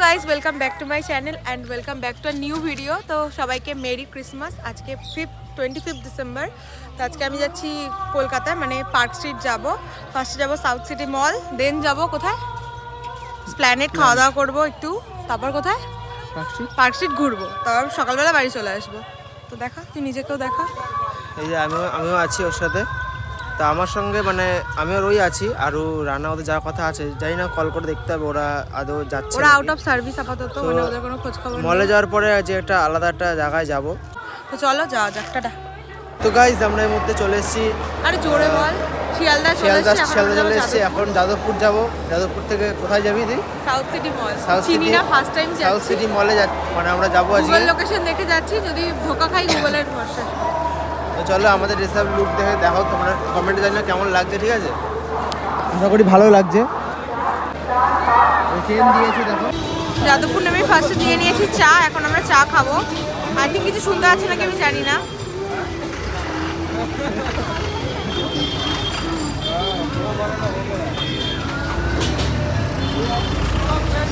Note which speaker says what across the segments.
Speaker 1: Guys welcome back to my channel and welcome back to a new video. তো সবাইকে merry Christmas. আজকে 25 December. তো আজকে আমি যাচ্ছি কলকাতায়, মানে পার্ক স্ট্রিট যাব। ফার্স্টে যাব সাউথ সিটি মল, দেন যাব কোথায় স্প্ল্যানেড, খাওয়া দাওয়া করবো একটু, তারপর কোথায় পার্ক স্ট্রিট ঘুরবো, তারপর সকালবেলা বাড়ি চলে আসবো। তো দেখা, তুই নিজেকেও দেখা।
Speaker 2: এই যে আমিও আছি ওর সাথে। তা আমার সঙ্গে মানে আমিও ওই আছি, আরও রান্না ওদের যাওয়ার কথা আছে, জানি না, কল করে দেখতে হবে ওরা আদৌ যাচ্ছে।
Speaker 1: ওরা আউট অফ সার্ভিস আপাতত, মানে ওদের কোনো খোঁজ খবর নেই।
Speaker 2: মলে যাওয়ার পরে যে একটা আলাদা একটা জায়গায় যাব।
Speaker 1: তো চলো যাওয়া যাক, টাটা।
Speaker 2: তো গাইজ আমরা এর মধ্যে চলে এসেছি।
Speaker 1: আরে জোরে বল। শিয়ালদা
Speaker 2: চলে এসেছি, এখন যাদবপুর যাব। যাদবপুর থেকে কোথায় যাবি তুই?
Speaker 1: সাউথ সিটি মল। চিনি না, ফার্স্ট টাইম যাচ্ছি।
Speaker 2: সাউথ সিটি মলে মানে আমরা যাবো আজকে।
Speaker 1: গুগল লোকেশন দেখে যাচ্ছি, যদি ধোকা খাই গুগলের ভরসা।
Speaker 2: তো চলো আমাদের এসব লুক দেখে দেখো, তোমরা কমেন্টে জানি না কেমন লাগছে, ঠিক আছে? আশা করি ভালো লাগছে। চেন দিয়েছি দেখো।
Speaker 1: যাদবপুর নেমে ফার্স্টে দিয়ে নিয়েছি চা, এখন আমরা চা খাবো। আই থিঙ্ক কিছু সুন্দর আছে নাকি আমি জানি না।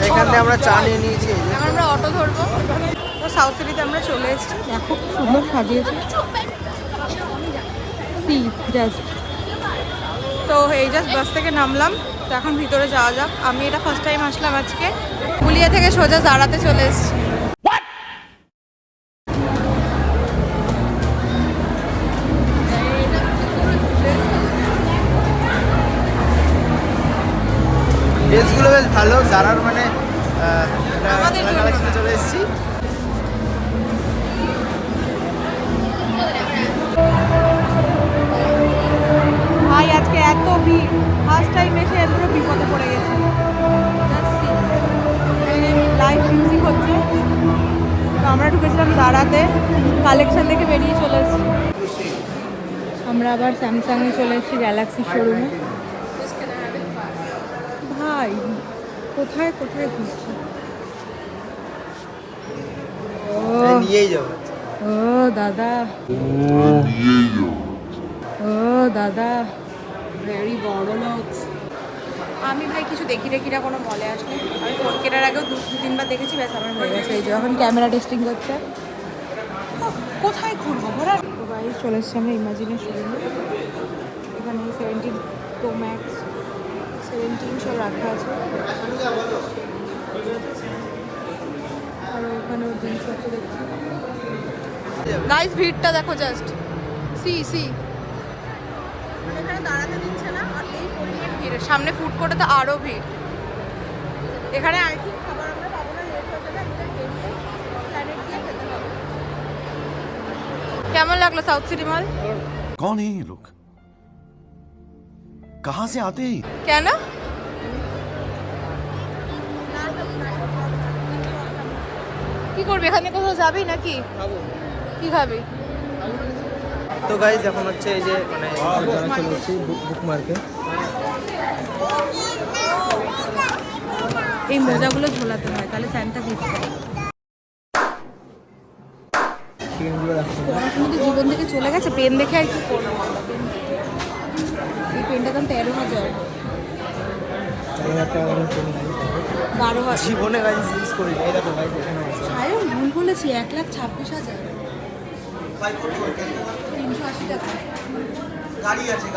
Speaker 2: এখান থেকে আমরা চা নিয়ে নিয়েছি।
Speaker 1: এখন আমরা অটো ধরবো। তো সাউথ সিটিতে আমরা চলে এসেছি, দেখো খুব সুন্দর সাজিয়েছে। তো এই জাস্ট বাস থেকে নামলাম, তো এখন ভিতরে যাওয়া যাক। আমি এটা ফার্স্ট টাইম আসলাম আজকে। পুলিয়া থেকে সোজা জারাতে চলে এসেছি।
Speaker 2: ড্রেসগুলো বেশ ভালো, জারার মানে
Speaker 1: আমাদের
Speaker 2: কালেকশনে চলে এসেছি।
Speaker 1: ভাই আজকে এত ভিড়, ফার্স্ট টাইম এসে এত বিপদে পড়ে গেছে। লাইভ মিউজিক হচ্ছে। তো আমরা ঢুকেছিলাম জারাতে, কালেকশন দেখে বেরিয়ে চলে এসেছি। আমরা আবার স্যামসাংয়ে চলে এসেছি, গ্যালাক্সি শোরুমে। ভাই কোথায় কোথায় ঘুরছি।
Speaker 2: নিয়েই যাবো।
Speaker 1: ও দাদা, ও দাদা, ভেরি বড় লোক। আমি ভাই কিছু দেখি না কোনো মলে আসলে। আমি ফোন কেনার আগেও দু তিনবার দেখেছি, ব্যাস আমার হয়ে গেছে। এই যে এখন ক্যামেরা টেস্টিং করছে। কোথায় ঘুরবো ঘোরার? তো ভাই চলে এসছি আমরা ইমাজিনের শোরুমে। এখানে 17 প্রো ম্যাক্স, 17 সব রাখা আছে। আর ওখানেও জিনিসপত্র দেখছি। নাইস, ভিড়টা দেখো জাস্ট। সি এখানে দাঁড়াতে দিচ্ছে না, আর এই পরিমাণ ভিড়। সামনে ফুড কোর্টে তো আরও ভিড়। এখানে আই থিঙ্ক খাবার আমরা পাবো না, লেট হয়ে যাবে। আমাদের বেরিয়ে প্ল্যানেট দিয়ে খেতে হবে। কেমন লাগলো সাউথ সিটি মল?
Speaker 3: कौन है ये लोग? कहाँ से आते हैं?
Speaker 1: কেন? কি করবি এখানে, কোথাও যাবি নাকি? কি খাবি?
Speaker 2: তো গাইজ এখন হচ্ছে এই যে মানে যারা চলে এসেছি বুক মার্কে।
Speaker 1: এই মোজাগুলো ঝোলাতে হয়, তাহলে স্যান্টা ভিজবে। পড়াশোনা তো জীবন থেকে চলে গেছে, পেন দেখে আর কি করবো। এই পেনটার দাম 13,000। 12,000
Speaker 2: জীবনে গাইজ ইউজ করি। এই দেখো গাইজ এখানে আছে।
Speaker 1: আরে ভুল বলেছি, 1,26,000, 380 টাকা।
Speaker 2: গাড়ি আছে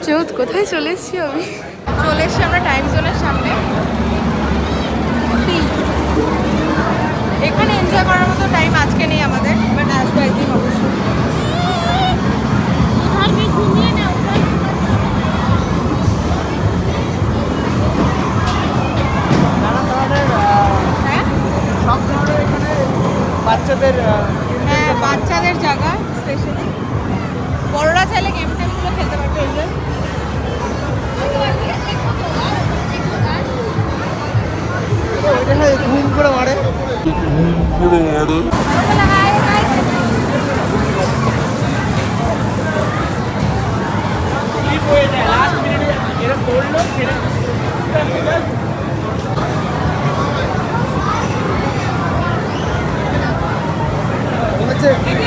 Speaker 1: চৌথ কোথায় চলে এসছি আমি? চলে এসছি আমরা টাইম জোনের সামনে। এখানে এনজয় করার মতো টাইম আজকে নেই আমাদের, বাট আসবো একদিন অবশ্যই। হ্যাঁ,
Speaker 2: সব ধরনের এখানে বাচ্চাদের
Speaker 1: হ্যাঁ বাচ্চাদের জায়গা স্পেশালি। বড়রা চাইলে গেম টেমগুলো খেলতে পারবে। এই যে
Speaker 2: ঘুম করে মারে।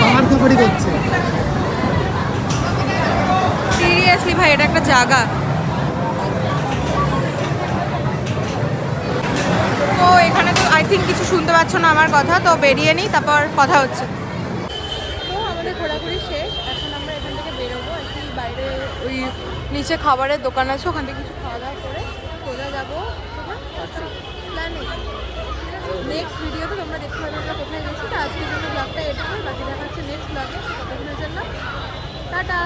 Speaker 2: পাহাড় সাফারি করছে।
Speaker 1: সিরিয়াসলি ভাই, এটা একটা জায়গা। তো এখানে তো আই থিঙ্ক কিছু শুনতে পাচ্ছ না আমার কথা, তো বেরিয়ে নিই তারপর কথা হচ্ছে। তো আমাদের ঘোরাঘুরি শেষ, এখন আমরা এখান থেকে বেরোবো। একটু বাইরে ওই নিচে খাবারের দোকান আছে, ওখান থেকে কিছু খাওয়া দাওয়া করে সোজা যাবো প্ল্যানে। নেক্সট ভিডিওতে তোমরা দেখতে পাবে আমরা কোথায় গেছি। তো আজকের জন্য ব্লগটা এটুকুই, বাকি দেখা হচ্ছে নেক্সট ব্লগে। ততক্ষণের জন্য টাটা।